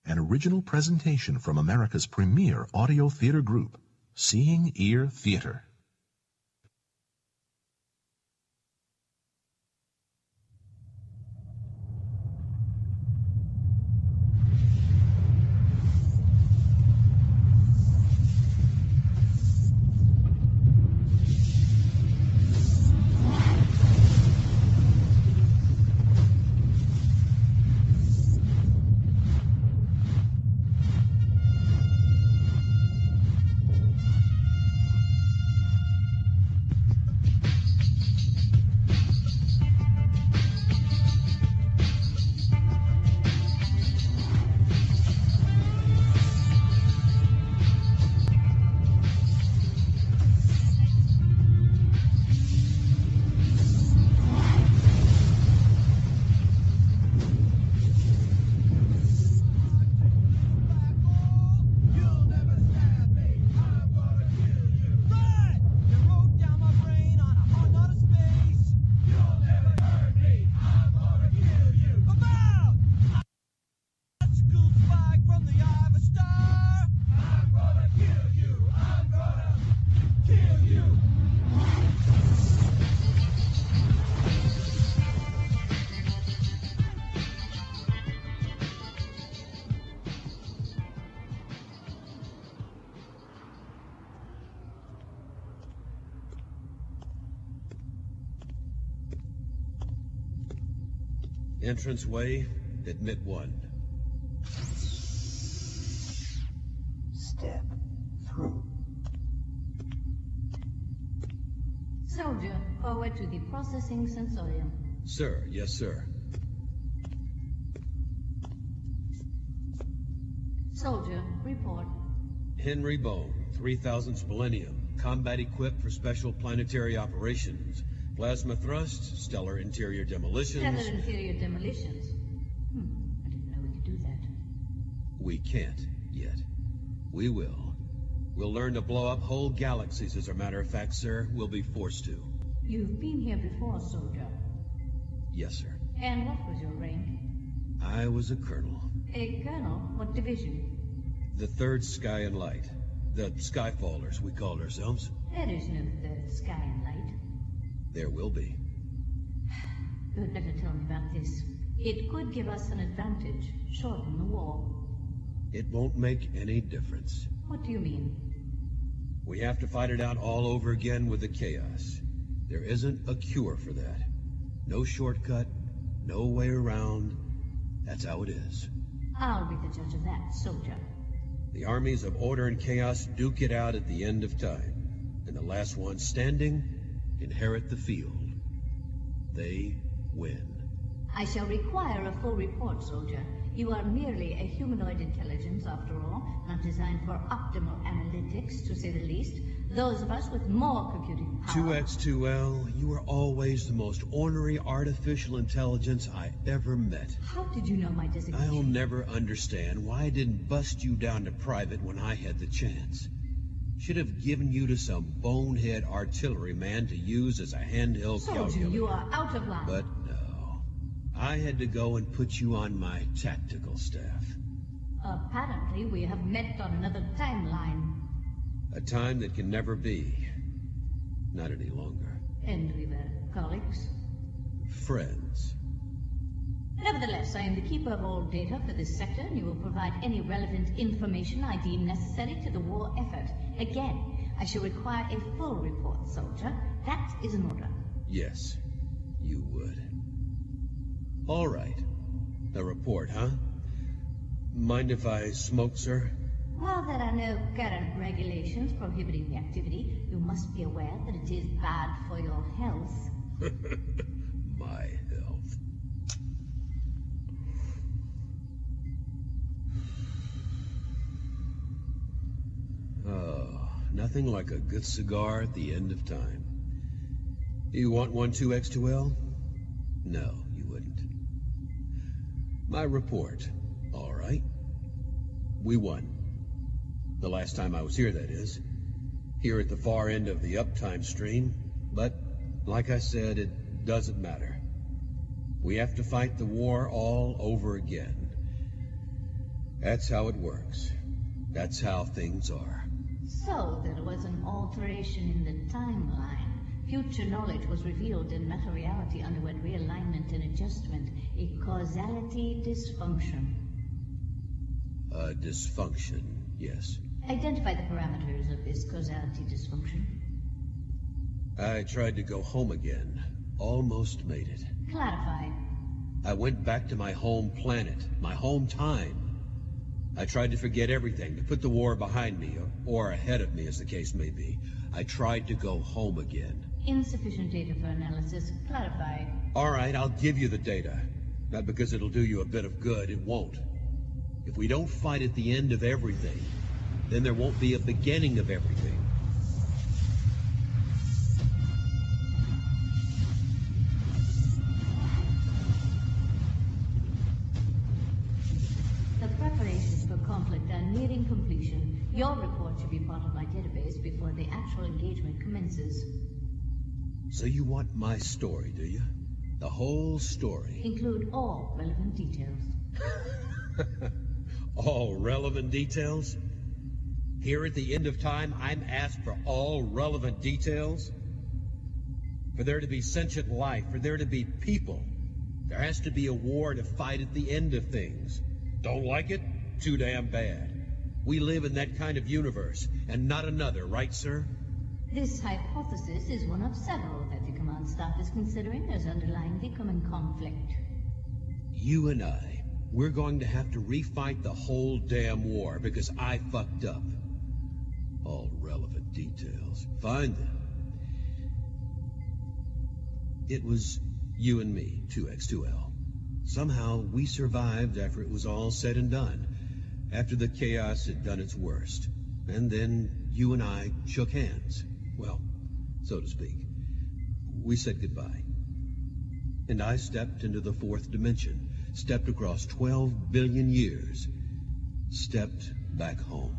an original presentation from America's premier audio theater group, Seeing Ear Theater. Entranceway, admit one. Step through. Soldier, forward to the processing sensorium. Sir, yes, sir. Soldier, report. Henry Bone, 3000th Millennium, combat equipped for special planetary operations. Plasma thrust, stellar interior demolitions. Stellar interior demolitions? I didn't know we could do that. We can't, yet. We will. We'll learn to blow up whole galaxies, as a matter of fact, sir. We'll be forced to. You've been here before, soldier. Yes, sir. And what was your rank? I was a colonel. A colonel? What division? The 3rd Sky and Light. The Skyfallers, we called ourselves. There is no 3rd Sky and Light. There will be. You'd better tell me about this. It could give us an advantage, shorten the war. It won't make any difference. What do you mean? We have to fight it out all over again with the chaos. There isn't a cure for that. No shortcut, no way around. That's how it is. I'll be the judge of that, soldier. The armies of order and chaos duke it out at the end of time. And the last one standing inherit the field. They win. I shall require a full report, soldier. You are merely a humanoid intelligence, after all, not designed for optimal analytics, to say the least. Those of us with more computing power... 2X2L, you were always the most ornery artificial intelligence I ever met. How did you know my designation? I'll never understand why I didn't bust you down to private when I had the chance. Should have given you to some bonehead artilleryman to use as a handheld calculator. Soldier, you are out of line. But no. I had to go and put you on my tactical staff. Apparently, we have met on another timeline. A time that can never be. Not any longer. And we were colleagues? Friends. Nevertheless, I am the keeper of all data for this sector, and you will provide any relevant information I deem necessary to the war effort. Again, I shall require a full report, soldier. That is an order. Yes, you would. All right. A report, huh? Mind if I smoke, sir? While there are no current regulations prohibiting the activity, you must be aware that it is bad for your health. My health. Oh, nothing like a good cigar at the end of time. You want one 2X2L? No, you wouldn't. My report. All right. We won. The last time I was here, that is. Here at the far end of the uptime stream. But, like I said, it doesn't matter. We have to fight the war all over again. That's how it works. That's how things are. So there was an alteration in the timeline. Future knowledge was revealed and meta-reality underwent realignment and adjustment. A causality dysfunction. A dysfunction, yes. Identify the parameters of this causality dysfunction. I tried to go home again. Almost made it. Clarify. I went back to my home planet, my home time. I tried to forget everything, to put the war behind me, or ahead of me, as the case may be. I tried to go home again. Insufficient data for analysis. Clarify. All right, I'll give you the data. Not because it'll do you a bit of good, it won't. If we don't fight at the end of everything, then there won't be a beginning of everything. The preparations for conflict are nearing completion. Your report should be part of my database before the actual engagement commences. So you want my story, do you? The whole story? Include all relevant details. All relevant details? Here at the end of time, I'm asked for all relevant details? For there to be sentient life, for there to be people, there has to be a war to fight at the end of things. Don't like it? Too damn bad. We live in that kind of universe, and not another, right, sir? This hypothesis is one of several that the command staff is considering as underlying the coming conflict. You and I, we're going to have to refight the whole damn war because I fucked up. All relevant details. Find them. It was you and me, 2X2L. Somehow we survived after it was all said and done, after the chaos had done its worst. And then you and I shook hands. Well, so to speak. We said goodbye. And I stepped into the fourth dimension, stepped across 12 billion years, stepped back home.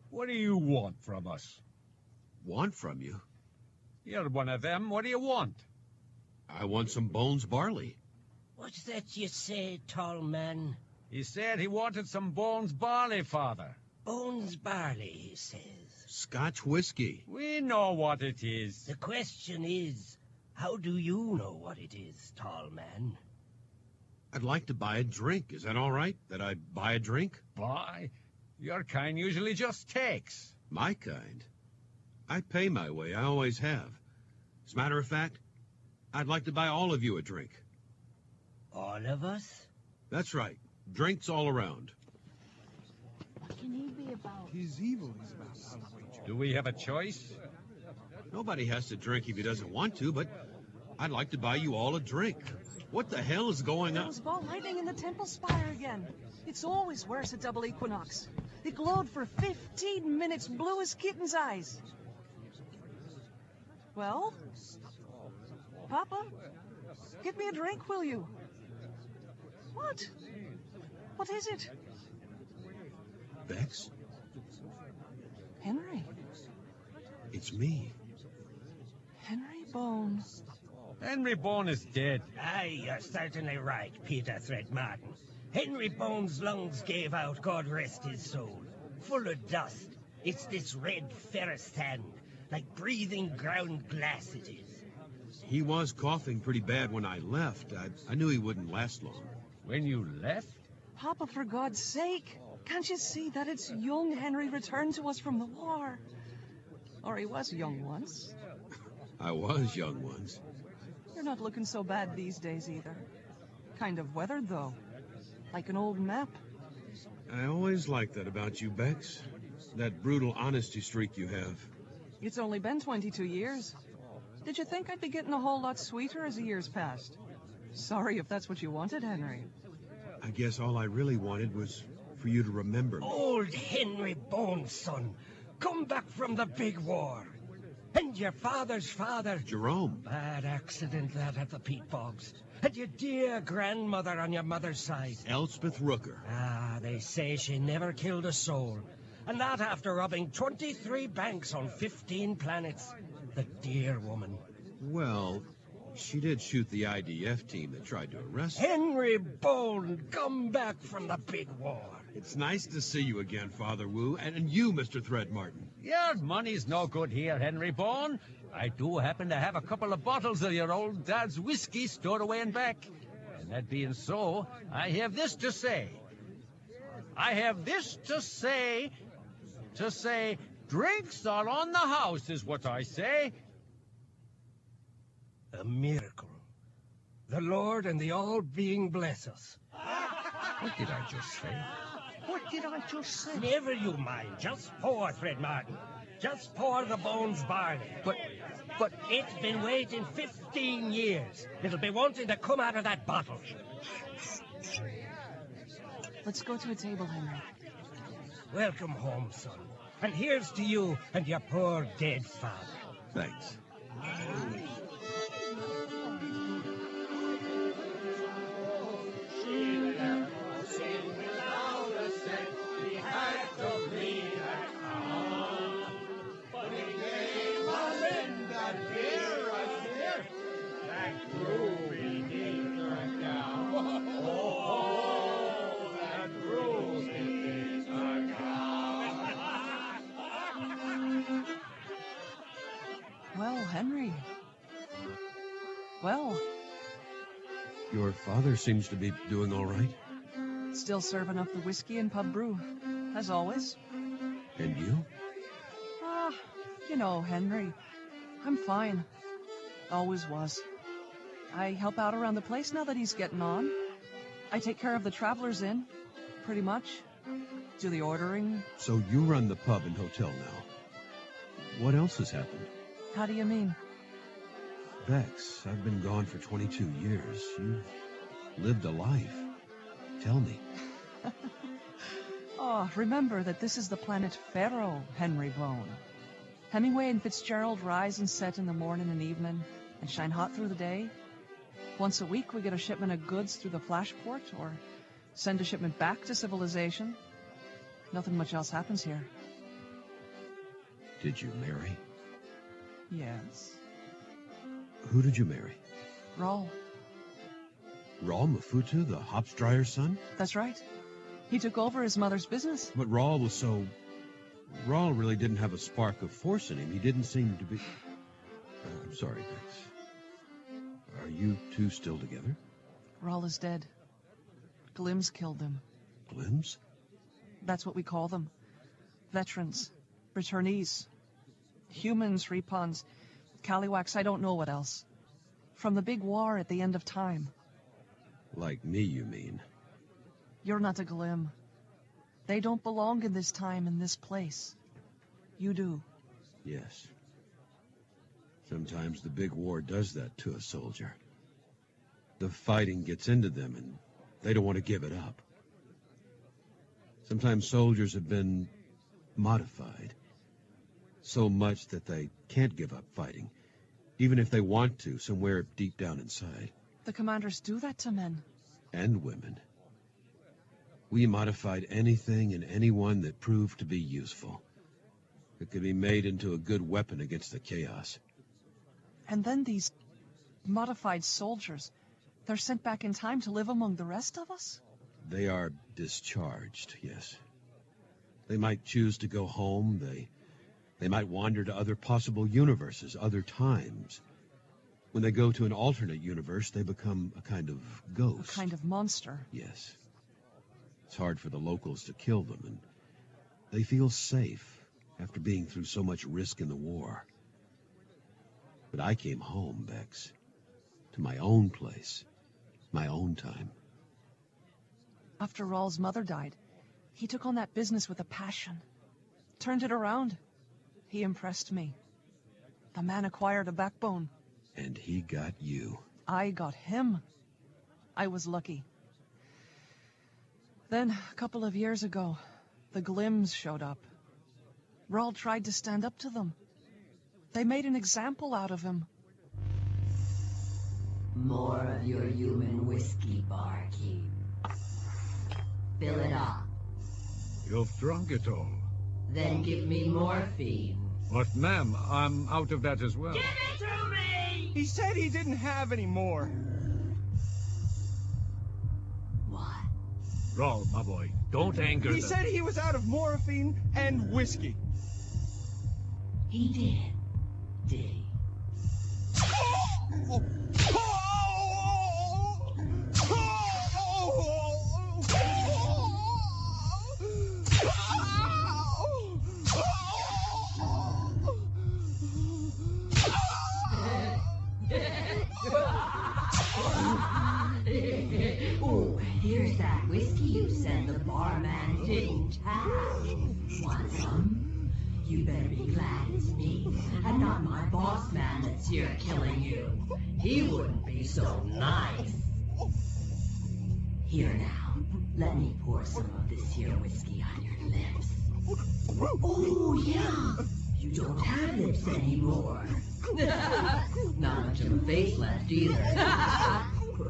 What do you want from us? Want from you? You're one of them. What do you want? I want some bones barley. What's that you say, tall man? He said he wanted some bones barley, Father. Bones barley, he says. Scotch whiskey. We know what it is. The question is, how do you know what it is, tall man? I'd like to buy a drink. Is that all right? That I buy a drink? Buy? Your kind usually just takes. My kind? I pay my way. I always have. As a matter of fact, I'd like to buy all of you a drink. All of us? That's right. Drinks all around. What can he be about? He's evil. He's about Do we have a choice? Nobody has to drink if he doesn't want to, but I'd like to buy you all a drink. What the hell is going There on? was ball lightning in the temple spire again. It's always worse at double equinox. It glowed for 15 minutes, blue as kitten's eyes. Well? Papa? Get me a drink, will you? What? What is it? Bex? Henry. It's me. Henry Bone. Henry Bone is dead. Aye, you're certainly right, Peter Threadmartin. Henry Bone's lungs gave out, God rest his soul. Full of dust. It's this red ferrous sand, like breathing ground glass it is. He was coughing pretty bad when I left. I knew he wouldn't last long. When you left? Papa, for God's sake, can't you see that it's young Henry returned to us from the war? Or he was young once. I was young once. You're not looking so bad these days either. Kind of weathered, though. Like an old map. I always liked that about you, Bex. That brutal honesty streak you have. It's only been 22 years. Did you think I'd be getting a whole lot sweeter as the years passed? Sorry if that's what you wanted, Henry. I guess all I really wanted was for you to remember me. Old Henry Bone's son, come back from the big war. And your father's father. Jerome. Bad accident that at the peat bogs. And your dear grandmother on your mother's side. Elspeth Rooker. Ah, they say she never killed a soul. And that after robbing 23 banks on 15 planets. The dear woman. Well, she did shoot the IDF team that tried to arrest her. Henry Bone, come back from the big war. It's nice to see you again, Father Wu, and you, Mr. Threadmartin. Your money's no good here, Henry Bone. I do happen to have a couple of bottles of your old dad's whiskey stored away in back. And that being so, I have this to say. Drinks are on the house, is what I say. A miracle. The Lord and the All-Being bless us. What did I just say? Never you mind. Just pour, Threadmartin. Just pour the Bones barley. But it's been waiting 15 years. It'll be wanting to come out of that bottle. Let's go to a table, Henry. Welcome home, son. And here's to you and your poor dead father. Thanks. Well, Henry. Well. Your father seems to be doing all right. Still serving up the whiskey and pub brew, as always. And you? You know, Henry, I'm fine. Always was. I help out around the place now that he's getting on. I take care of the travelers in, pretty much. Do the ordering. So you run the pub and hotel now. What else has happened? How do you mean? Bex, I've been gone for 22 years. You've lived a life. Tell me. Oh, remember that this is the planet Pharaoh, Henry Bone. Hemingway and Fitzgerald rise and set in the morning and evening and shine hot through the day. Once a week we get a shipment of goods through the flashport or send a shipment back to civilization. Nothing much else happens here. Did you marry? Yes. Who did you marry? Rawl. Rawl Mafutu, the hops dryer's son? That's right. He took over his mother's business. But Rawl was so... Rawl really didn't have a spark of force in him. He didn't seem to be... I'm sorry, Bex. Are you two still together? Rawl is dead. Glims killed him. Glims? That's what we call them. Veterans. Returnees. Humans, repons, Callywhacks, I don't know what else. From the big war at the end of time. Like me, you mean? You're not a Glim. They don't belong in this time and this place. You do. Yes. Sometimes the big war does that to a soldier. The fighting gets into them and they don't want to give it up. Sometimes soldiers have been modified. So much that they can't give up fighting, even if they want to, somewhere deep down inside. The commanders do that to men. And women. We modified anything and anyone that proved to be useful. It could be made into a good weapon against the chaos. And then these modified soldiers, they're sent back in time to live among the rest of us? They are discharged, yes. They might choose to go home, They might wander to other possible universes, other times. When they go to an alternate universe, they become a kind of ghost. A kind of monster. Yes. It's hard for the locals to kill them, and they feel safe after being through so much risk in the war. But I came home, Bex, to my own place, My own time. After Raul's mother died, he took on that business with a passion. Turned it around. He impressed me. The man acquired a backbone. And he got you. I got him. I was lucky. Then, a couple of years ago, the Glims showed up. Raul tried to stand up to them. They made an example out of him. More of your human whiskey, barkeep. Fill it up. You've drunk it all. Then give me morphine. But, ma'am, I'm out of that as well. Give it to me! He said he didn't have any more. What? Raul, my boy, don't anger them. He said he was out of morphine and whiskey. He did he? Oh, here's that whiskey you said the barman didn't have. Want some? You better be glad it's me, and not my boss man that's here killing you. He wouldn't be so nice. Here now, let me pour some of this here whiskey on your lips. Oh, yeah. You don't have lips anymore. Not much of a face left either.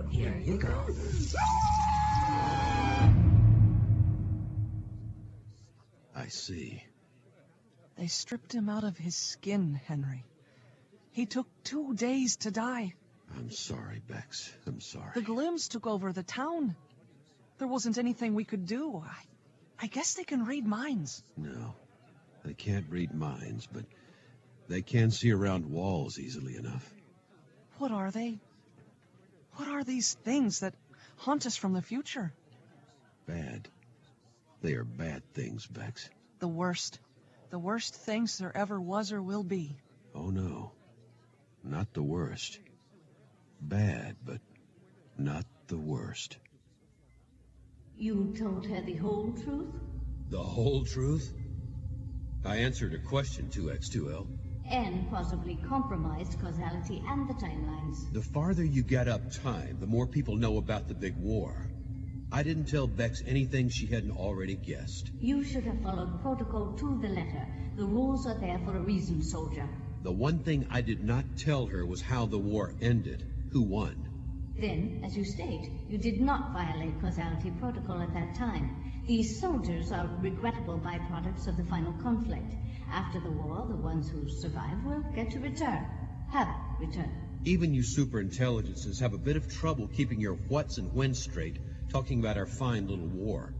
Here you go. I see. They stripped him out of his skin, Henry. He took 2 days to die. I'm sorry, Bex. I'm sorry. The Glims took over the town. There wasn't anything we could do. I guess they can read minds. No, they can't read minds, but they can see around walls easily enough. What are they? What are these things that haunt us from the future? Bad. They are bad things, Bex. The worst. The worst things there ever was or will be. Oh, no. Not the worst. Bad, but not the worst. You told her the whole truth? The whole truth? I answered a question, 2X2L. And possibly compromised causality and the timelines. The farther you get up time, the more people know about the big war. I didn't tell Bex anything she hadn't already guessed. You should have followed protocol to the letter. The rules are there for a reason, soldier. The one thing I did not tell her was how the war ended. Who won? Then, as you state, you did not violate causality protocol at that time. These soldiers are regrettable byproducts of the final conflict. After the war, the ones who survive will get to return. Have returned. Even you superintelligences have a bit of trouble keeping your whats and whens straight, talking about our fine little war.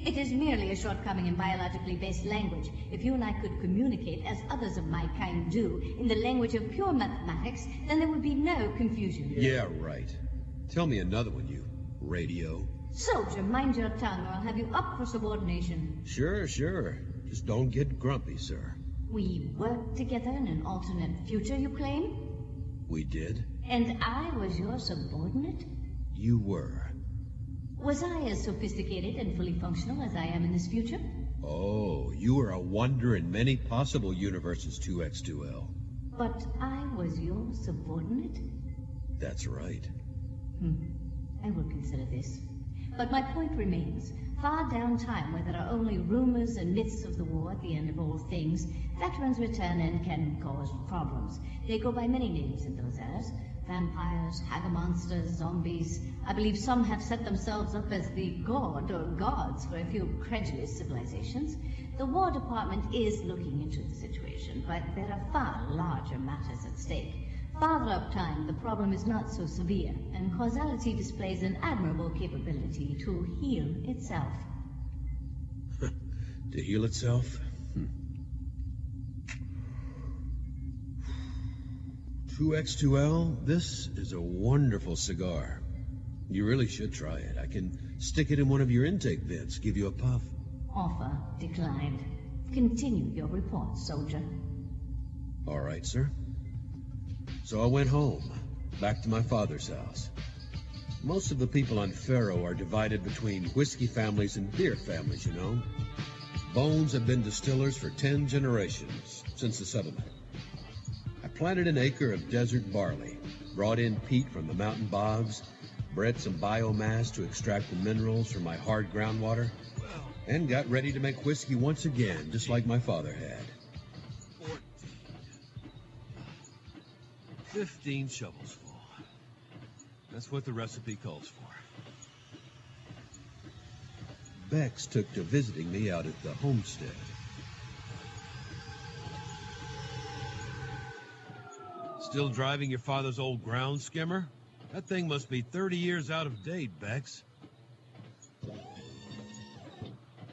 It is merely a shortcoming in biologically based language. If you and I could communicate, as others of my kind do, in the language of pure mathematics, then there would be no confusion. Yeah, right. Tell me another one, you radio. Soldier, mind your tongue, or I'll have you up for subordination. Sure. Just don't get grumpy, sir. We worked together in an alternate future, you claim? We did. And I was your subordinate? You were. Was I as sophisticated and fully functional as I am in this future? Oh, you were a wonder in many possible universes, 2X2L. But I was your subordinate? That's right. I will consider this. But my point remains. Far down time, where there are only rumors and myths of the war at the end of all things, veterans return and can cause problems. They go by many names in those eras. Vampires, hagger-monsters, zombies. I believe some have set themselves up as the god or gods for a few credulous civilizations. The War Department is looking into the situation, but there are far larger matters at stake. Farther up time, the problem is not so severe, and causality displays an admirable capability to heal itself. To heal itself? 2X2L, this is a wonderful cigar. You really should try it. I can stick it in one of your intake vents, give you a puff. Offer declined. Continue your report, soldier. All right, sir. So I went home, back to my father's house. Most of the people on Faro are divided between whiskey families and beer families, you know. Bones have been distillers for 10 generations since the settlement. I planted an acre of desert barley, brought in peat from the mountain bogs, bred some biomass to extract the minerals from my hard groundwater, and got ready to make whiskey once again, just like my father had. 15 shovels full. That's what the recipe calls for. Bex took to visiting me out at the homestead. Still driving your father's old ground skimmer? That thing must be 30 years out of date, Bex.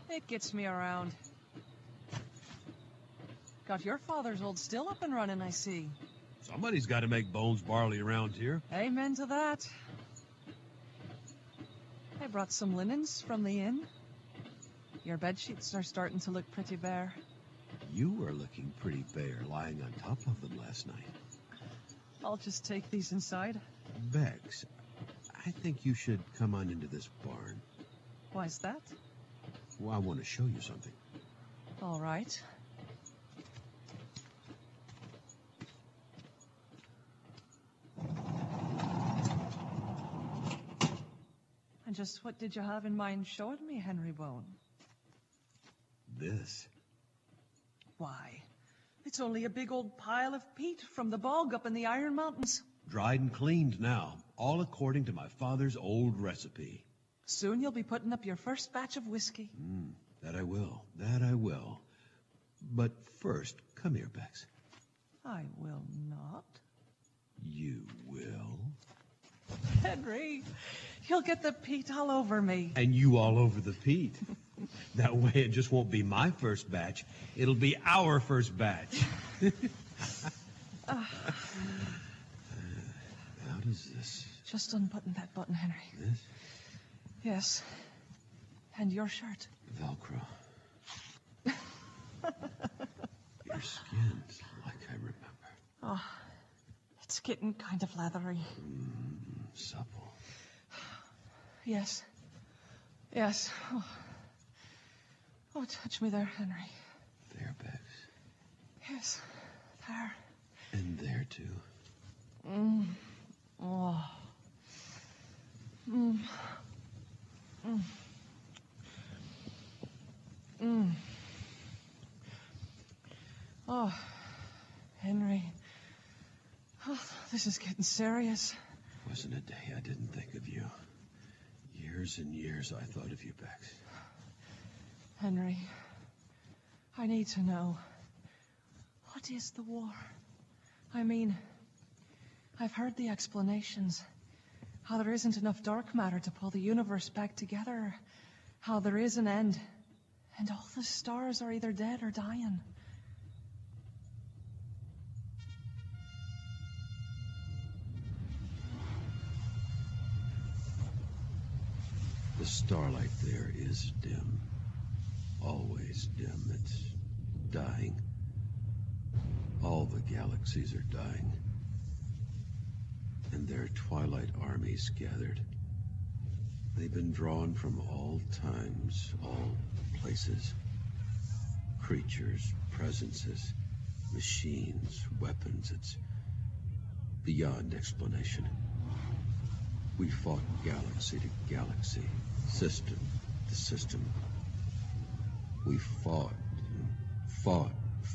It gets me around. Got your father's old still up and running, I see. Somebody's got to make Bones barley around here. Amen to that. I brought some linens from the inn. Your bedsheets are starting to look pretty bare. You were looking pretty bare lying on top of them last night. I'll just take these inside. Bex, I think you should come on into this barn. Why's that? Well, I want to show you something. All right. And just what did you have in mind showing me, Henry Bone? This. Why, it's only a big old pile of peat from the bog up in the Iron Mountains. Dried and cleaned now, all according to my father's old recipe. Soon you'll be putting up your first batch of whiskey. That I will. That I will. But first, come here, Bex. I will not. You will. Henry, you'll get the peat all over me. And you all over the peat. That way it just won't be my first batch. It'll be our first batch. How does this... Just unbutton that button, Henry. This? Yes. And your shirt. Velcro. Your skin's like I remember. Oh, it's getting kind of leathery. Supple. Yes. Yes. Oh, touch me there, Henry. There, Bex. Yes, there. And there, too. Oh. Oh, Henry. Oh, this is getting serious. Wasn't a day I didn't think of you. Years and years I thought of you, Bex. Henry, I need to know. What is the war? I mean, I've heard the explanations. How there isn't enough dark matter to pull the universe back together. How there is an end. And all the stars are either dead or dying. The starlight there is dim. Always dim. It's dying. All the galaxies are dying. And their twilight armies gathered. They've been drawn from all times, all places. Creatures, presences, machines, weapons. It's beyond explanation. We fought galaxy to galaxy, system to system. We fought and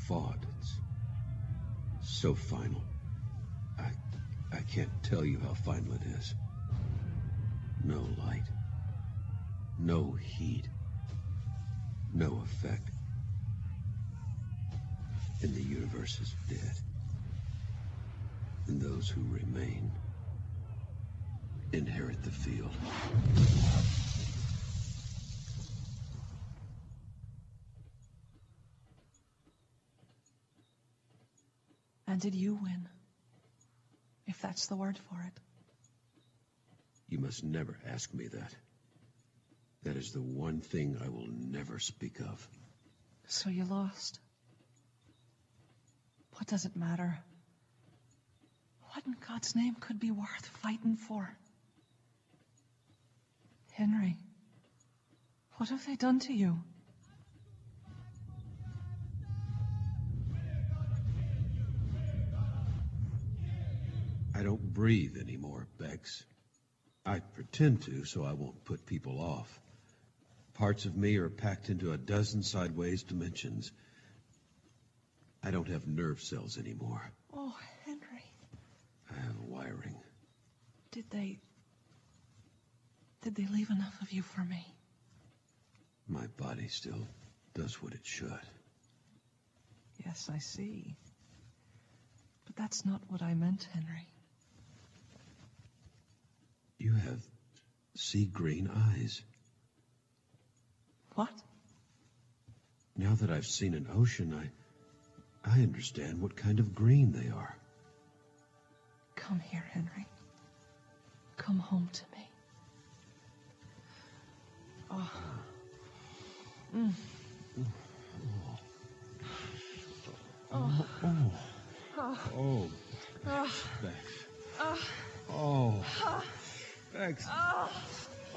fought. It's so final. I can't tell you how final it is. No light. No heat. No effect. And the universe is dead. And those who remain inherit the field. And did you win? If that's the word for it. You must never ask me that. That is the one thing I will never speak of. So you lost. What does it matter? What in God's name could be worth fighting for? Henry, what have they done to you? I don't breathe anymore, Bex. I pretend to so I won't put people off. Parts of me are packed into a dozen sideways dimensions. I don't have nerve cells anymore. Oh, Henry. I have wiring. Did they leave enough of you for me? My body still does what it should. Yes, I see. But that's not what I meant, Henry. You have sea green eyes. What? Now that I've seen an ocean, I understand what kind of green they are. Come here, Henry. Come home to me. Oh. Mm. Oh. Oh. Bex. Oh. Bex. Oh.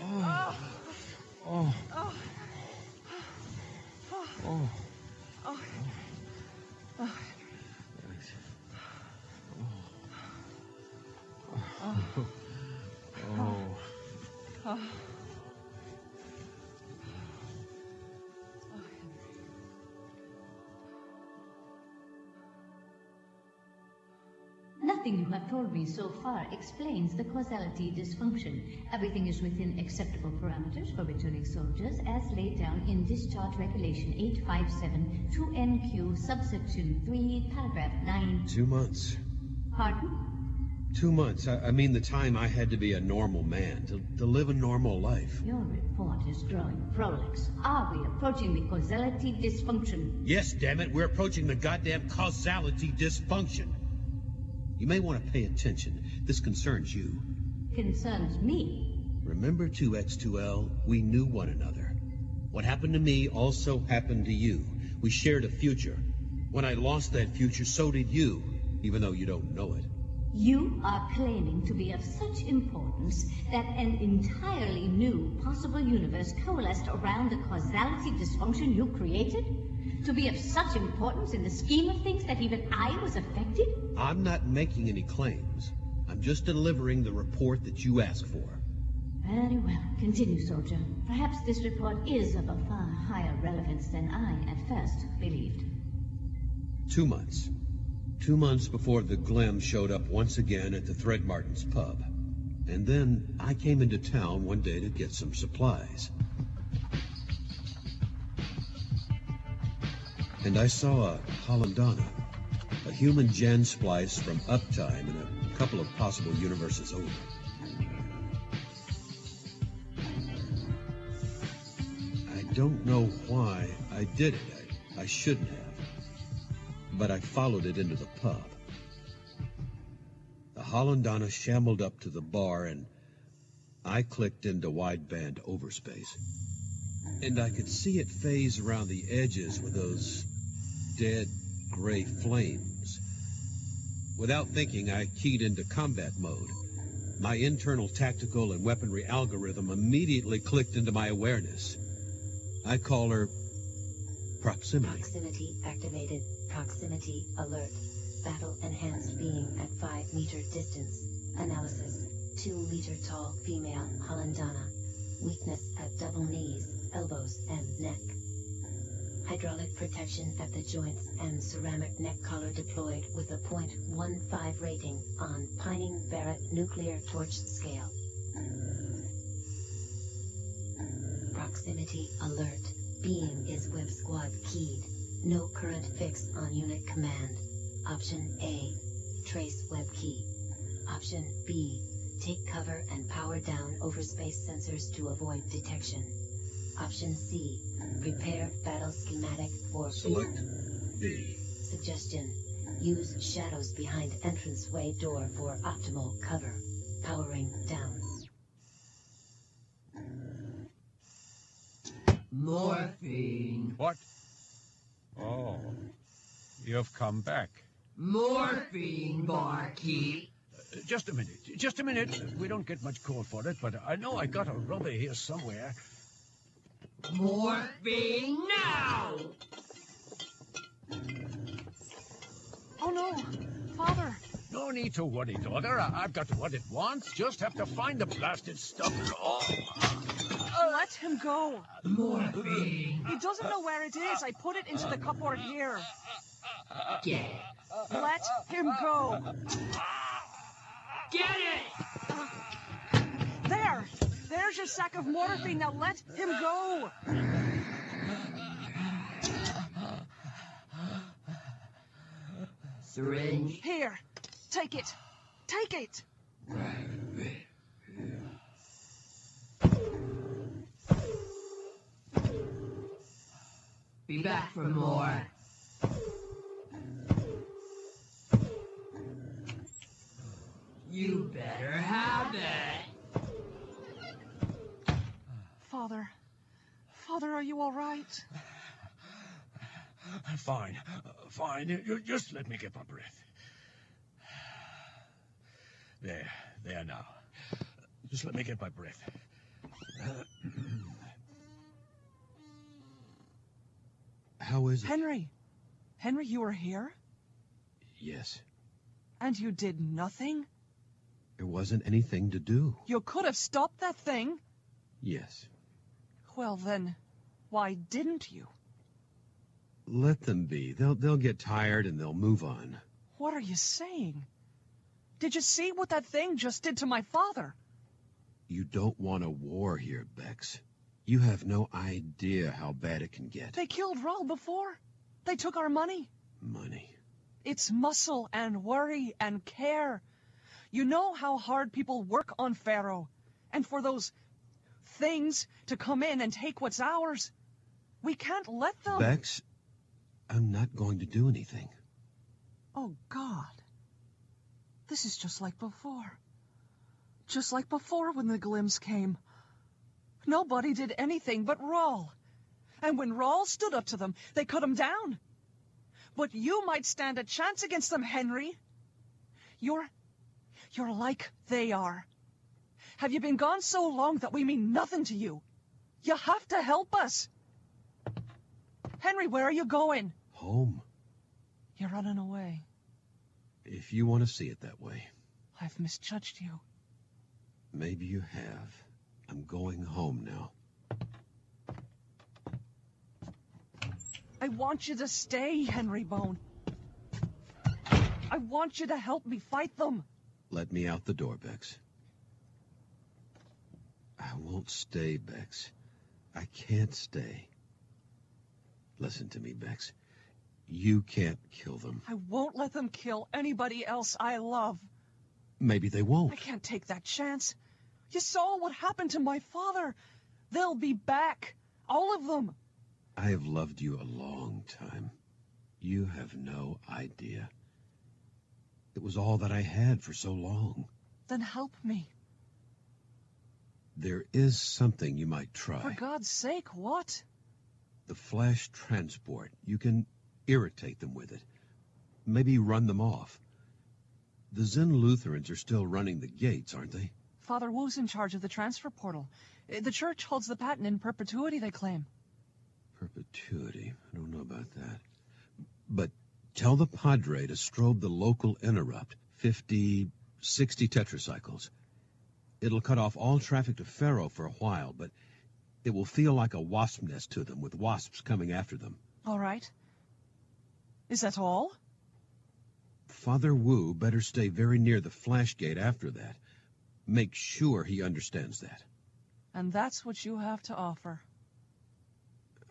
Oh. Oh. Oh. Oh. Nothing you have told me so far explains the causality dysfunction. Everything is within acceptable parameters for returning soldiers, as laid down in Discharge Regulation 857 2NQ, subsection 3, paragraph 9. 2 months. Pardon? 2 months. I mean the time I had to be a normal man, to live a normal life. Your report is growing prolix. Are we approaching the causality dysfunction? Yes, damn it, we're approaching the goddamn causality dysfunction. You may want to pay attention. This concerns you. Concerns me? Remember 2X2L? We knew one another. What happened to me also happened to you. We shared a future. When I lost that future, so did you, even though you don't know it. You are claiming to be of such importance that an entirely new possible universe coalesced around the causality dysfunction you created? To be of such importance in the scheme of things that even I was affected? I'm not making any claims. I'm just delivering the report that you asked for. Very well. Continue, soldier. Perhaps this report is of a far higher relevance than I at first believed. 2 months. 2 months before the Glim showed up once again at the Threadmartin's pub. And then I came into town one day to get some supplies. And I saw a Hollandana, a human gen splice from Uptime and a couple of possible universes over. I don't know why I did it. I shouldn't have. But I followed it into the pub. The Hollandana shambled up to the bar and I clicked into wideband overspace. And I could see it phase around the edges with those dead gray flames. Without thinking, I keyed into combat mode. My internal tactical and weaponry algorithm immediately clicked into my awareness. I call her proximity. Proximity activated. Proximity alert. Battle enhanced being at 5-meter distance. Analysis. 2-meter tall female Hollandana. Weakness at double knees, elbows, and neck. Hydraulic protection at the joints and ceramic neck collar deployed with a .15 rating on Pining-Barrett nuclear torch scale. Proximity alert. Being is web squad keyed. No current fix on unit command. Option A. Trace web key. Option B. Take cover and power down overspace sensors to avoid detection. Option C. Prepare battle schematic for... Select B. Suggestion. Use shadows behind entranceway door for optimal cover. Powering down. Morphine. What? Oh, you've come back. Morphine, barkeep. Just a minute. Just a minute. We don't get much call for it, but I know I got a rubber here somewhere. Morphine now! Oh no, Father. No need to worry, daughter. I've got what it wants. Just have to find the blasted stuff. Oh. Let him go. Morphine. He doesn't know where it is. I put it into the cupboard here. Get it. Let him go. Get it! There. There's your sack of morphine. Now let him go. Syringe. Here. Take it. Take it. Be back for more. You better have it. Father. Father, are you all right? Fine. Fine. You just let me get my breath. There now. Just let me get my breath. How is it? Henry. Henry, you were here? Yes. And you did nothing? There wasn't anything to do. You could have stopped that thing. Yes. Well then, why didn't you? Let them be. They'll get tired and they'll move on. What are you saying? Did you see what that thing just did to my father? You don't want a war here, Bex. You have no idea how bad it can get. They killed Raul before. They took our money. Money. It's muscle and worry and care. You know how hard people work on Pharaoh. And for those things to come in and take what's ours. We can't let them... Bex, I'm not going to do anything. Oh, God. This is just like before. Just like before when the Glims came. Nobody did anything but Raul. And when Raul stood up to them, they cut him down. But you might stand a chance against them, Henry. You're like they are. Have you been gone so long that we mean nothing to you? You have to help us. Henry, where are you going? Home. You're running away. If you want to see it that way. I've misjudged you. Maybe you have. I'm going home now. I want you to stay, Henry Bone. I want you to help me fight them. Let me out the door, Bex. I won't stay, Bex. I can't stay. Listen to me, Bex. You can't kill them. I won't let them kill anybody else I love. Maybe they won't. I can't take that chance. You saw what happened to my father. They'll be back. All of them. I have loved you a long time. You have no idea. It was all that I had for so long. Then help me. There is something you might try. For God's sake, what? The flash transport. You can irritate them with it. Maybe run them off. The Zen Lutherans are still running the gates, aren't they? Father Wu's in charge of the transfer portal. The church holds the patent in perpetuity, they claim. Perpetuity? I don't know about that. But tell the Padre to strobe the local interrupt, 50, 60 tetracycles. It'll cut off all traffic to Pharaoh for a while, but it will feel like a wasp nest to them, with wasps coming after them. All right. Is that all? Father Wu better stay very near the flash gate after that. Make sure he understands that. And that's what you have to offer.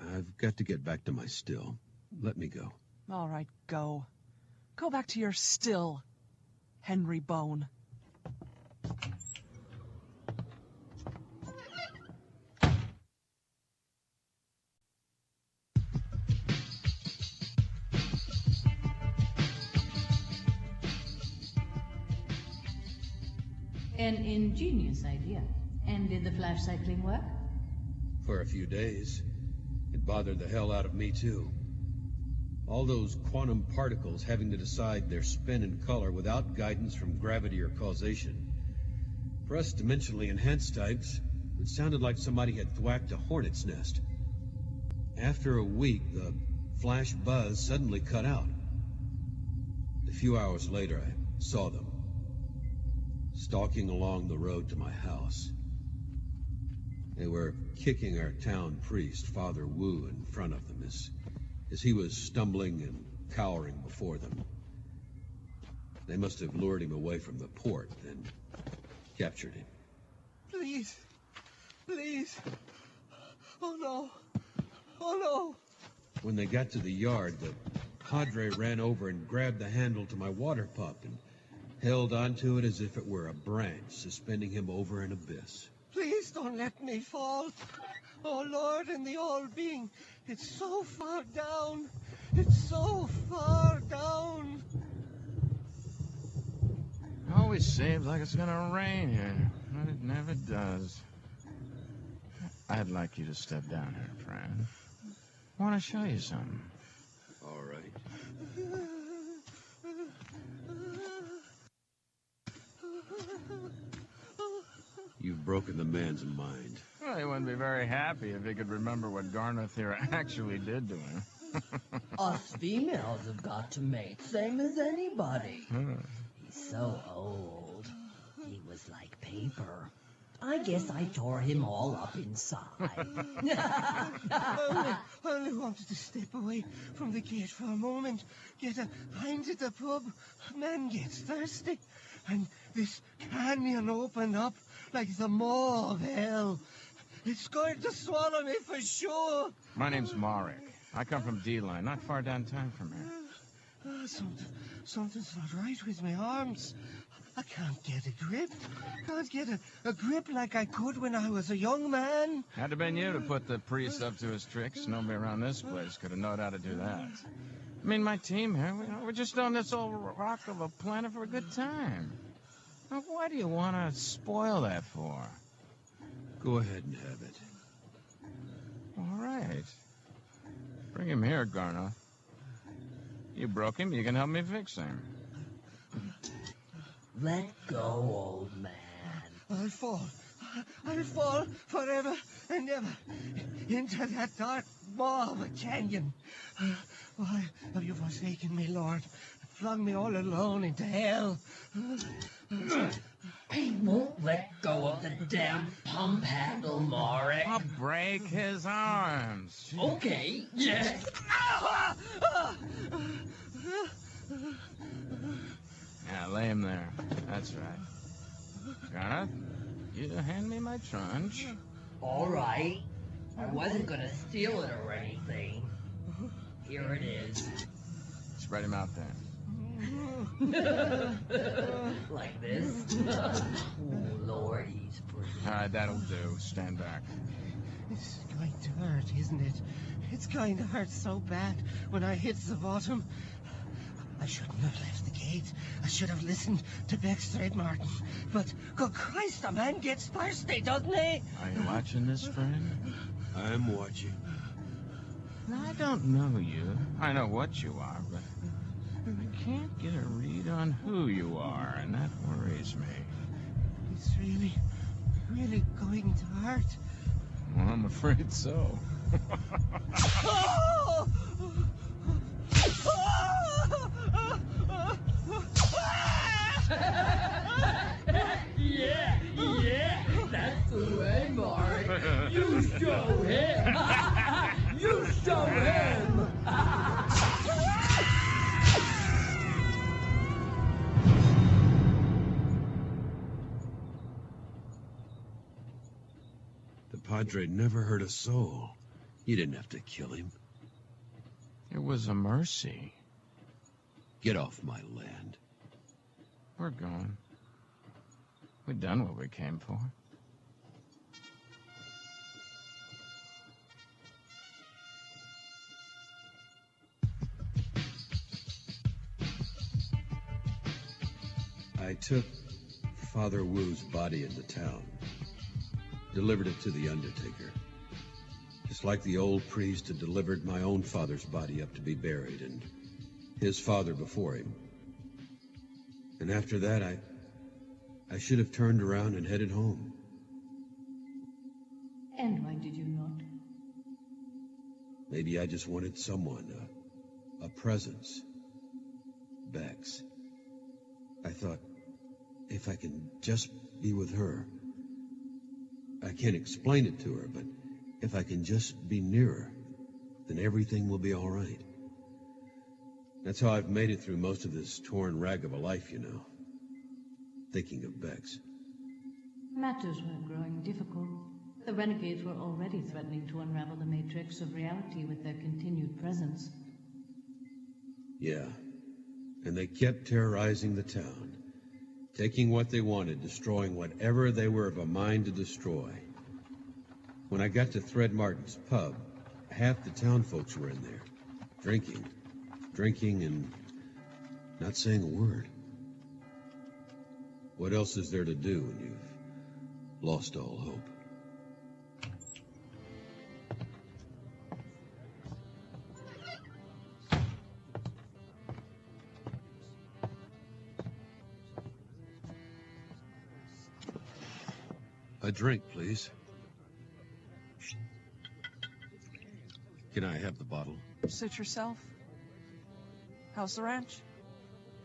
I've got to get back to my still. Let me go. All right, go. Go back to your still, Henry Bone. An ingenious idea. And did the flash cycling work? For a few days. It bothered the hell out of me, too. All those quantum particles having to decide their spin and color without guidance from gravity or causation. For us dimensionally enhanced types, it sounded like somebody had thwacked a hornet's nest. After a week, the flash buzz suddenly cut out. A few hours later, I saw them, stalking along the road to my house. They were kicking our town priest, Father Wu, in front of them as he was stumbling and cowering before them. They must have lured him away from the port, then captured him. Please. Please. Oh, no. Oh, no. When they got to the yard, the Padre ran over and grabbed the handle to my water pump and held onto it as if it were a branch, suspending him over an abyss. Please don't let me fall. Oh, Lord and the All-Being, it's so far down. It's so far down. Always seems like it's gonna rain here, but it never does. I'd like you to step down here, friend. I want to show you something. All right. You've broken the man's mind. Well, he wouldn't be very happy if he could remember what Garneth here actually did to him. Us females have got to mate, same as anybody. He's so old. He was like paper. I guess I tore him all up inside. I only wanted to step away from the gate for a moment, get a pint at the pub. Man gets thirsty, and this canyon opened up like the maw of hell. It's going to swallow me for sure. My name's Marek. I come from D-Line, not far downtown from here. Something's not right with my arms. I can't get a grip. Can't get a grip like I could when I was a young man. Had to have been you to put the priest up to his tricks. Nobody around this place could have known how to do that. I mean, my team here, we're just on this old rock of a planet for a good time. Now, why do you want to spoil that for? Go ahead and have it. All right. Bring him here, Garneth. You broke him, you can help me fix him. Let go, old man. I'll fall forever and ever into that dark maw of a canyon. Why have you forsaken me, Lord? Flung me all alone into hell. He won't let go of the damn pump handle, Marek. I'll break his arms. Okay, yes. Yeah, lay him there. That's right. Garneth, you hand me my trunch. All right. I wasn't gonna steal it or anything. Here it is. Spread him out there. Like this? Oh, Lord, he's pretty. All right, that'll do. Stand back. It's going to hurt, isn't it? It's going to hurt so bad when I hit the bottom. I shouldn't have left the gate. I should have listened to Beck's thread, Martin. But, good Christ, a man gets thirsty, doesn't he? Are you watching this, friend? I'm watching. I don't know you. I know what you are, but I can't get a read on who you are, and that worries me. It's really going to hurt. Well, I'm afraid so. Oh! Yeah, that's the way, Marek. You show him. You show him. The Padre never hurt a soul. You didn't have to kill him. It was a mercy. Get off my land. We're going. We've done what we came for. I took Father Wu's body into town. Delivered it to the undertaker. Just like the old priest had delivered my own father's body up to be buried, and his father before him. And after that, I should have turned around and headed home. And why did you not? Maybe I just wanted someone, a presence. Bex. I thought, if I can just be with her. I can't explain it to her, but if I can just be near her, then everything will be all right. That's how I've made it through most of this torn rag of a life, you know. Thinking of Bex. Matters were growing difficult. The renegades were already threatening to unravel the matrix of reality with their continued presence. Yeah. And they kept terrorizing the town. Taking what they wanted, destroying whatever they were of a mind to destroy. When I got to Thread Martin's pub, half the town folks were in there. Drinking and not saying a word. What else is there to do when you've lost all hope? A drink, please. Can I have the bottle? Suit yourself. How's the ranch?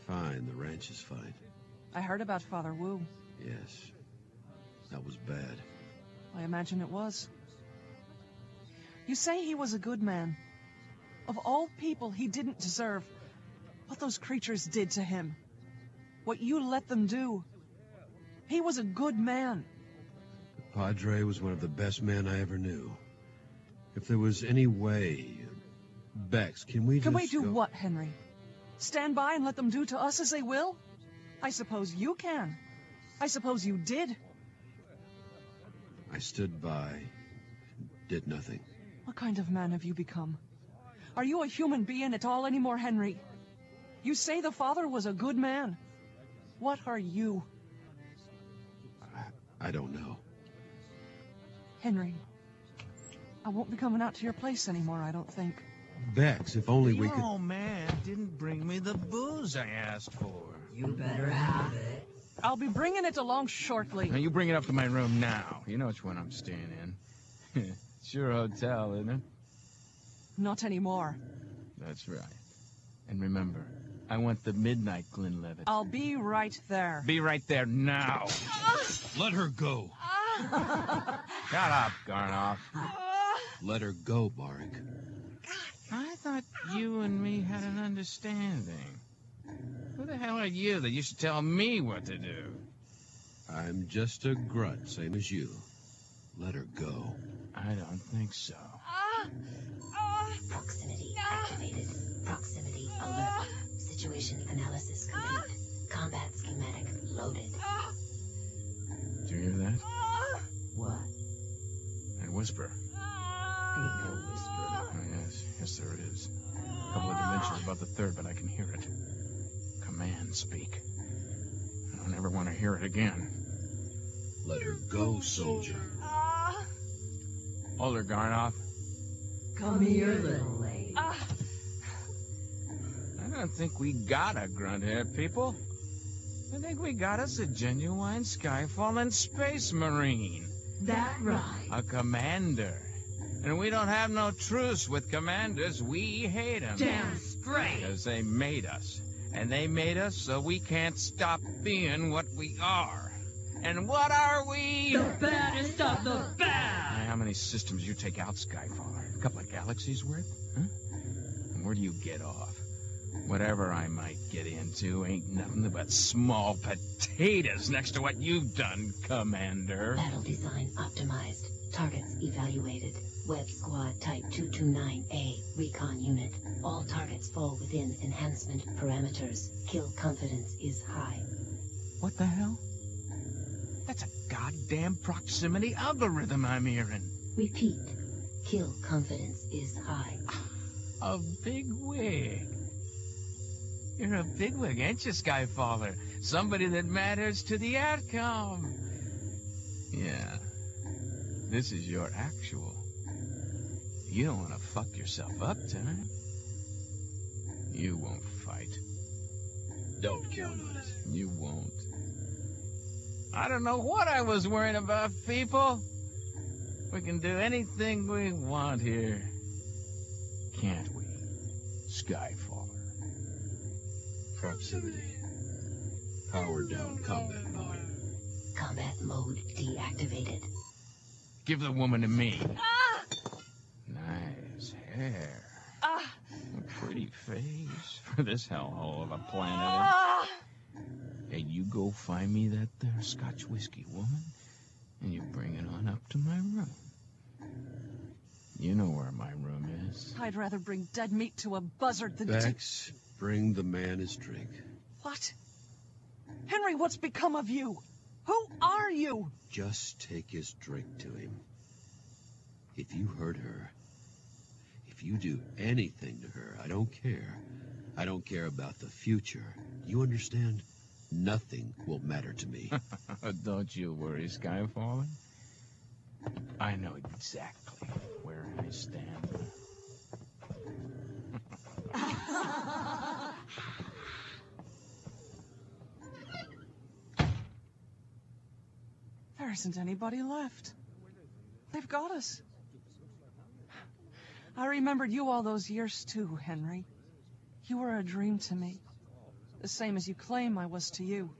Fine, the ranch is fine. I heard about Father Wu. Yes, that was bad. I imagine it was. You say he was a good man. Of all people he didn't deserve what those creatures did to him. What you let them do. He was a good man. Padre was one of the best men I ever knew. If there was any way... Bex, can we do what, Henry? Stand by and let them do to us as they will? I suppose you can. I suppose you did. I stood by and did nothing. What kind of man have you become? Are you a human being at all anymore, Henry? You say the father was a good man. What are you? I don't know. Henry, I won't be coming out to your place anymore, I don't think. Bex, if only we could... Your old man didn't bring me the booze I asked for. You better have it. I'll be bringing it along shortly. Now, you bring it up to my room now. You know which one I'm staying in. It's your hotel, isn't it? Not anymore. That's right. And remember, I want the midnight Glenlivet. I'll be right there. Be right there now. Let her go. Shut up, Garnoff. Let her go, Barak. I thought you and me had an understanding. Who the hell are you that you should tell me what to do? I'm just a grunt, same as you. Let her go. I don't think so. Proximity activated. Proximity alert. Situation analysis complete. Combat schematic loaded. Do you hear that? What? That whisper. Ain't no whisper. Oh, yes. Yes, there it is. A couple of dimensions above the third, but I can hear it. Command speak. I don't ever want to hear it again. Let her go, soldier. Hold her, Garnoff. Come here, little lady. I don't think we got a grunt here, people. I think we got us a genuine Skyfallen space marine. That right. A commander. And we don't have no truce with commanders. We hate them. Damn straight. Because they made us. And they made us so we can't stop being what we are. And what are we? The baddest of the bad. How many systems you take out, Skyfaller? A couple of galaxies worth? Huh? And where do you get off? Whatever I might get into ain't nothing but small potatoes next to what you've done, Commander. Battle design optimized. Targets evaluated. Web Squad Type 229A. Recon Unit. All targets fall within enhancement parameters. Kill confidence is high. What the hell? That's a goddamn proximity algorithm I'm hearing. Repeat. Kill confidence is high. A bigwig. You're a bigwig, ain't you, Skyfaller? Somebody that matters to the outcome. Yeah. This is your actual. You don't want to fuck yourself up tonight. You won't fight. Don't count on it. You won't. I don't know what I was worrying about, people. We can do anything we want here. Can't we, Skyfaller? Proximity. Power down combat mode. Combat mode deactivated. Give the woman to me. Nice hair. A pretty face for this hellhole of a planet. Hey, you go find me that there Scotch whiskey woman, and you bring it on up to my room. You know where my room is. I'd rather bring dead meat to a buzzard than Bex, bring the man his drink. What? Henry, what's become of you? Who are you? Just take his drink to him. If you hurt her, if you do anything to her, I don't care. I don't care about the future. You understand? Nothing will matter to me. Don't you worry, Skyfaller. I know exactly where I stand. There isn't anybody left. They've got us. I remembered you all those years too, Henry. You were a dream to me. The same as you claim I was to you.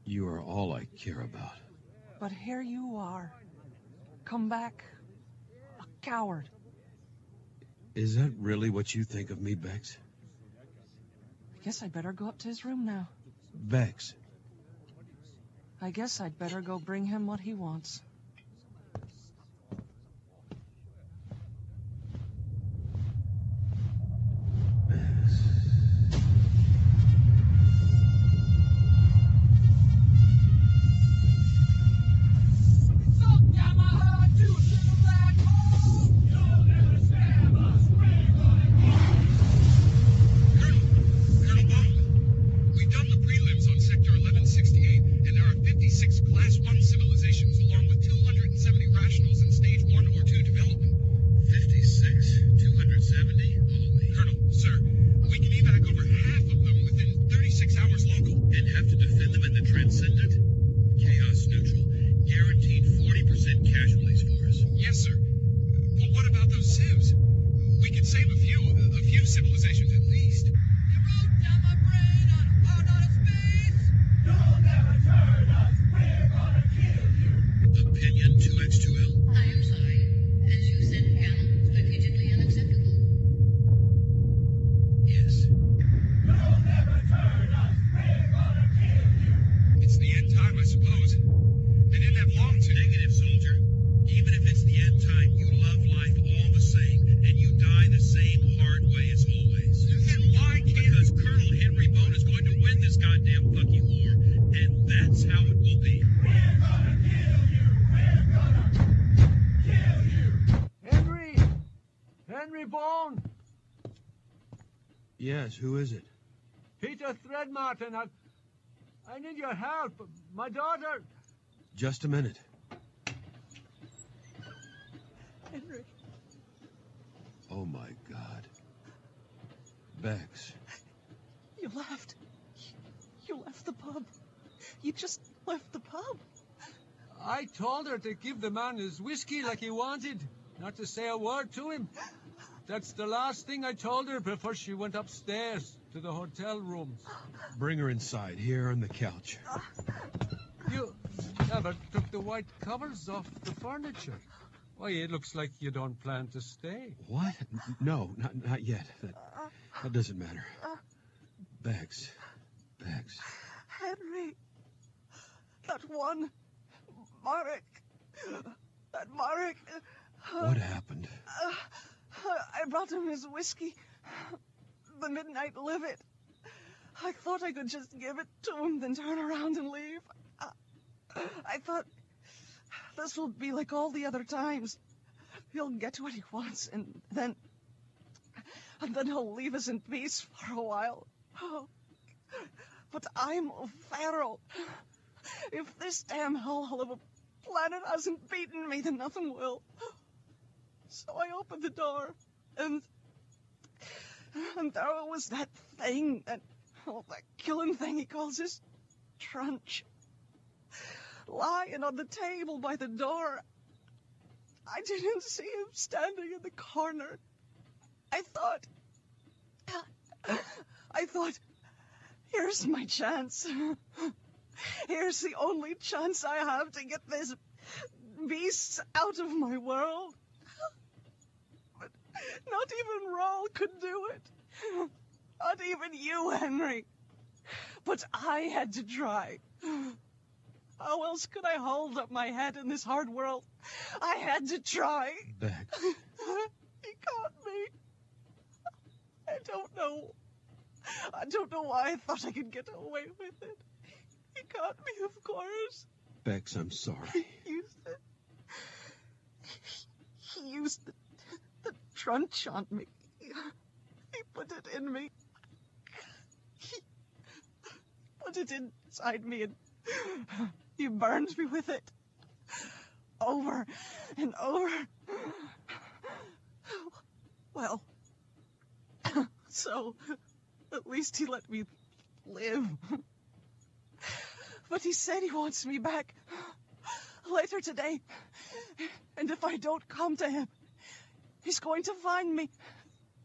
You are all I care about. But here you are. Come back. A coward. Is that really what you think of me, Bex? I guess I'd better go up to his room now. Bex. I guess I'd better go bring him what he wants. Yes, who is it? Peter Threadmartin, I need your help. My daughter... Just a minute. Henry. Oh, my God. Bex. You left. You left the pub. You just left the pub. I told her to give the man his whiskey like he wanted, not to say a word to him. That's the last thing I told her before she went upstairs to the hotel rooms. Bring her inside, here on the couch. You never took the white covers off the furniture. Why, it looks like you don't plan to stay. What? No, not yet. That doesn't matter. Bex. Henry. That one. Marek. That Marek. What happened? I brought him his whiskey. The Midnight Livet. I thought I could just give it to him, then turn around and leave. I thought this will be like all the other times. He'll get what he wants, and then he'll leave us in peace for a while. Oh, but I'm O'Farrell. If this damn hellhole of a planet hasn't beaten me, then nothing will. So I opened the door, and there was that thing, that killing thing he calls his trunch, lying on the table by the door. I didn't see him standing in the corner. I thought, here's my chance. Here's the only chance I have to get this beast out of my world. But not even Rawl could do it. Not even you, Henry. But I had to try. How else could I hold up my head in this hard world? I had to try. Bex. He caught me. I don't know why I thought I could get away with it. He caught me, of course. Bex, I'm sorry. He used the trunch on me. He put it in me. He put it inside me, and he burned me with it. Over and over. Well, so at least he let me live. But he said he wants me back later today. And if I don't come to him, he's going to find me.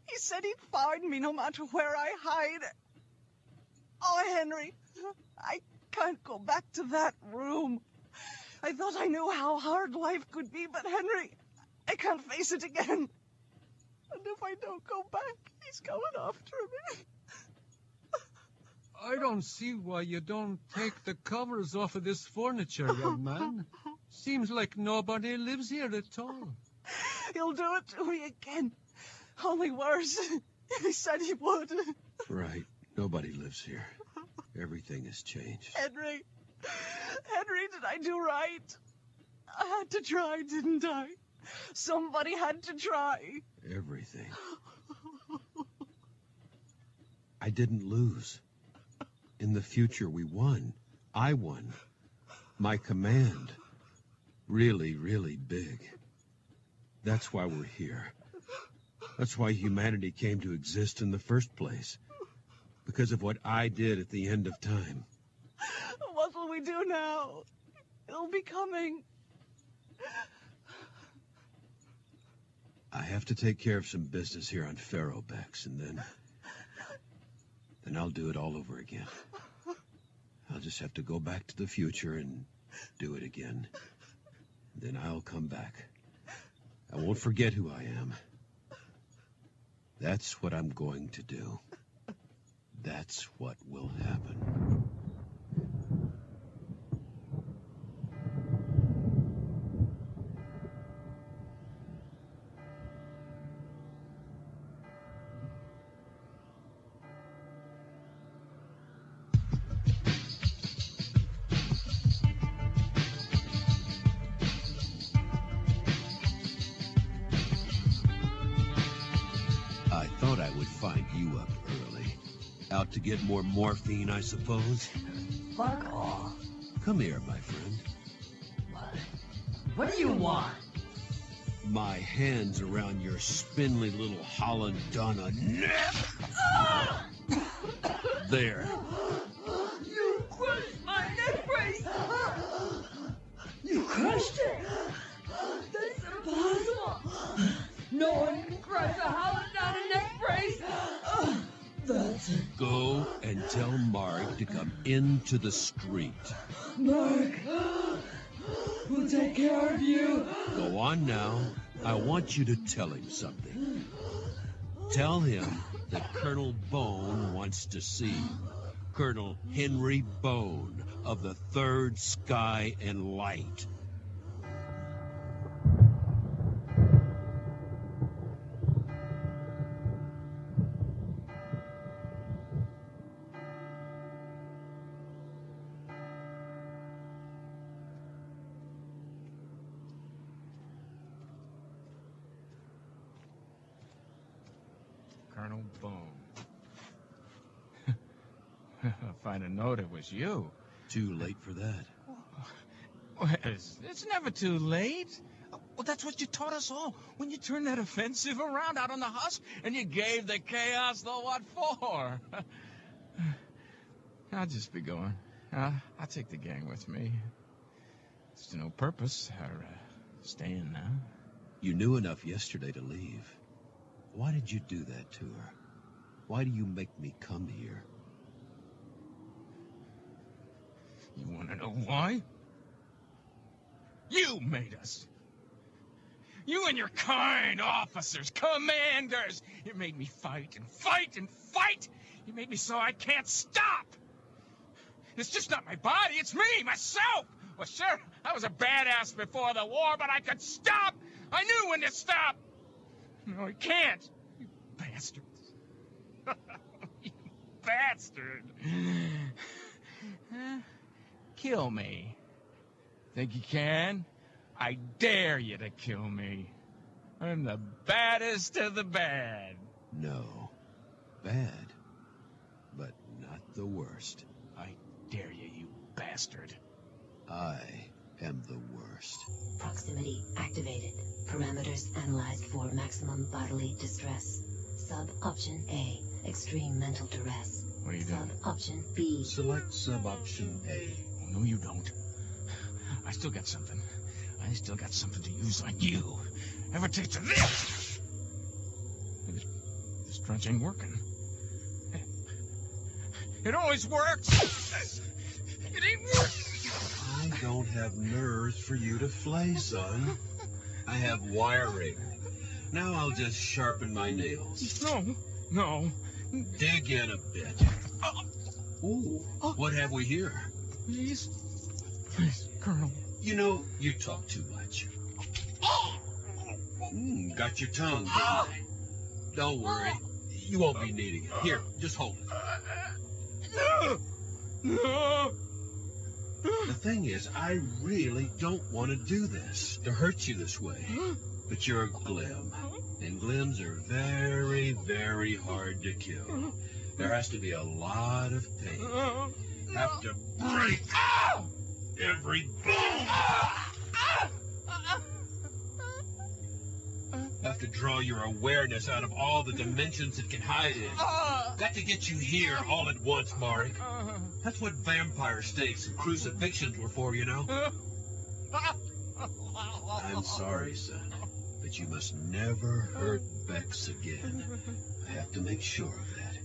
He said he'd find me no matter where I hide. Oh, Henry, I can't go back to that room. I thought I knew how hard life could be, but Henry, I can't face it again. And if I don't go back, he's coming after me. I don't see why you don't take the covers off of this furniture, young man. Seems like nobody lives here at all. He'll do it to me again. Only worse. He said he would. Right. Nobody lives here. Everything has changed. Henry, did I do right? I had to try, didn't I? Somebody had to try. Everything. I didn't lose. In the future, we won. I won. My command. Really, really big. That's why we're here. That's why humanity came to exist in the first place. Because of what I did at the end of time. What will we do now? It'll be coming. I have to take care of some business here on Faro, Bex, and then I'll do it all over again. I'll just have to go back to the future and do it again. Then I'll come back. I won't forget who I am. That's what I'm going to do. That's what will happen. I thought I would find you up early. Out to get more morphine, I suppose? Fuck off. Come here, my friend. What do you want? My hands around your spindly little Hollandana neck. There. You crushed my neck brace! You crushed it! That's impossible! No one can crush a Hollandana neck brace! That's it. Go and tell Mark to come into the street. Mark! We'll take care of you! Go on now. I want you to tell him something. Tell him that Colonel Bone wants to see him. Colonel Henry Bone of the 3rd Sky and Light. Colonel Bone. If I'd have known it was you. Too late for that. It's never too late. Well, that's what you taught us all when you turned that offensive around out on the husk and you gave the chaos the what for. I'll just be going. I'll take the gang with me. It's to no purpose our staying now. You knew enough yesterday to leave. Why did you do that to her? Why do you make me come here? You want to know why? You made us. You and your kind officers, commanders. You made me fight and fight and fight. You made me so I can't stop. It's just not my body, it's me, myself. Well, sure, I was a badass before the war, but I could stop. I knew when to stop. No, I can't. You bastards. You bastard. Kill me. Think you can? I dare you to kill me. I'm the baddest of the bad. No. Bad. But not the worst. I dare you, you bastard. I am the worst. Proximity activated. Parameters analyzed for maximum bodily distress. Sub-option A, extreme mental duress. What are you doing? Sub-option B. Select sub-option A. Oh, no, you don't. I still got something. I still got something to use on you. Ever taste of this? This trench ain't working. It always works. It ain't working. I don't have nerves for you to flay, son. I have wiring. Now I'll just sharpen my nails. No. Dig in a bit. Ooh, what have we here? Please, Colonel. You know, you talk too much. Got your tongue, didn't I? Don't worry. You won't be needing it. Here, just hold it. No. The thing is, I really don't want to do this, to hurt you this way. But you're a Glim, and Glims are very, very hard to kill. There has to be a lot of pain. Have to break every bone. Have to draw your awareness out of all the dimensions it can hide in. Got to get you here all at once, Marek. That's what vampire stakes and crucifixions were for, you know? I'm sorry, son, but you must never hurt Bex again. I have to make sure of that.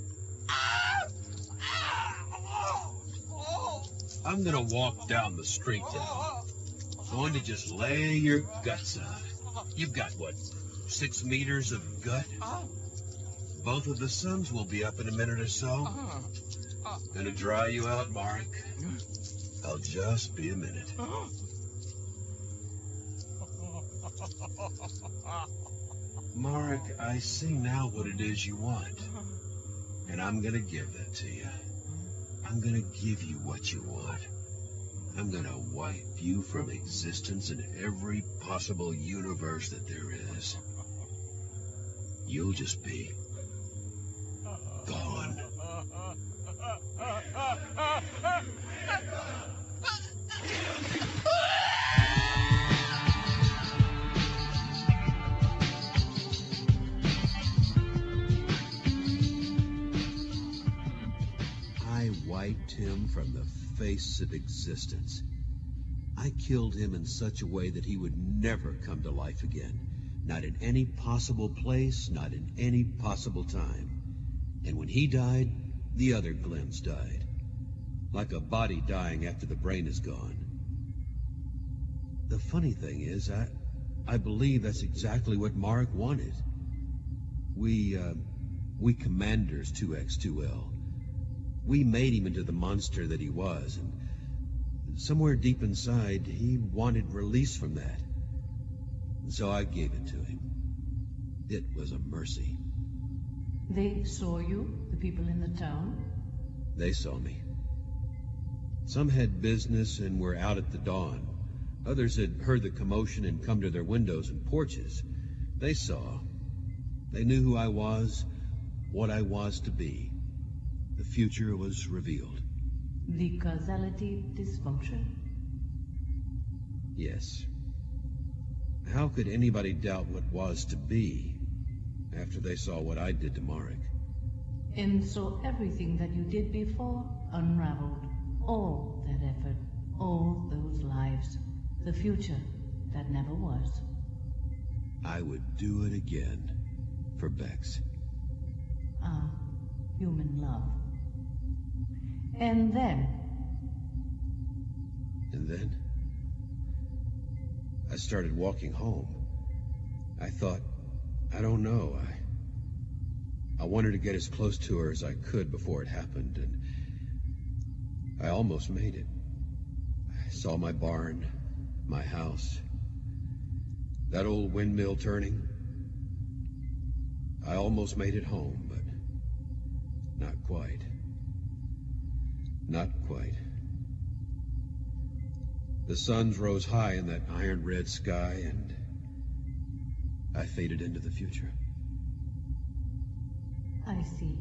I'm gonna walk down the street now. Going to just lay your guts out. You've got, what, 6 meters of gut? Both of the suns will be up in a minute or so. Gonna dry you out, Marek. I'll just be a minute. Marek, I see now what it is you want. And I'm gonna give that to you. I'm gonna give you what you want. I'm gonna wipe you from existence in every possible universe that there is. You'll just be gone. I wiped him from the face of existence. I killed him in such a way that he would never come to life again. Not in any possible place, not in any possible time. And when he died, the other Glims died. Like a body dying after the brain is gone. The funny thing is, I believe that's exactly what Marek wanted. We commanders 2X2L. We made him into the monster that he was, and somewhere deep inside, he wanted release from that. And so I gave it to him. It was a mercy. They saw you, the people in the town? They saw me. Some had business and were out at the dawn. Others had heard the commotion and come to their windows and porches. They saw. They knew who I was, what I was to be. The future was revealed. The causality dysfunction? Yes. How could anybody doubt what was to be after they saw what I did to Marek? And so everything that you did before unraveled. All that effort, all those lives, the future that never was. I would do it again for Bex. Ah, human love. And then? And then? I started walking home. I thought, I don't know, I wanted to get as close to her as I could before it happened, and I almost made it. I saw my barn, my house, that old windmill turning. I almost made it home, but not quite. Not quite. The suns rose high in that iron-red sky, and I faded into the future. I see.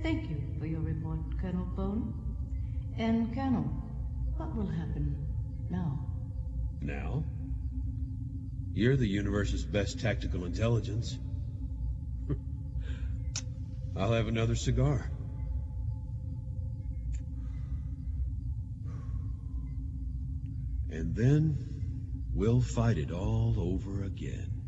Thank you for your report, Colonel Bone. And Colonel, what will happen now? Now? You're the universe's best tactical intelligence. I'll have another cigar. And then we'll fight it all over again.